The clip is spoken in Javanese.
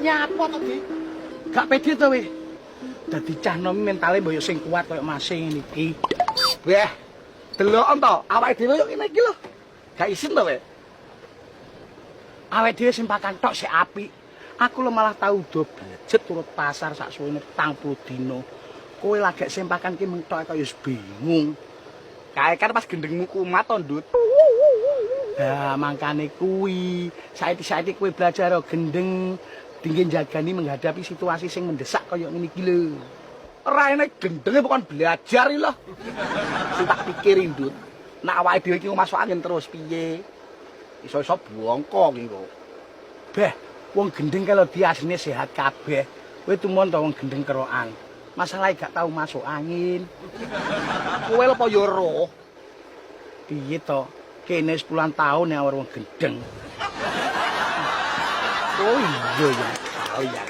Nyapa to, Di? Gak pede to we. Dadi cah nom mentale mboyo sing kuat kaya masing ngene iki. Weh, delok to, awake dhewe yo ngene iki lho. Gak isin to we. Awake dhewe sing pakan tok sik apik. Aku lho malah tau do blejet turut pasar sak suwene 40 dina. Kowe lagi sempakan ki mentok kaya wis bingung. Kae kan pas gendengmu kumat to, Ndut. Nah, mangkane kuwi, saiki kowe belajar gendeng dingin jagani menghadapi situasi sing mendesak kaya ngene iki lho. Raine gendenge bukan belajar iki lho. Sing tak pikiri, Ndut. Nek awake dhewe iki masuk angin terus piye? Iso-iso bongko iki kok. Beh, wong gendeng kalau dia asline sehat kabeh. Kowe tumon to wong gendeng kerokan. Masalahnya gak tahu masuk angin. Kowe lho apa ya roh? Piye to? Kene 10 tahun ya wong gendeng. Oh iya ya. Oh iya.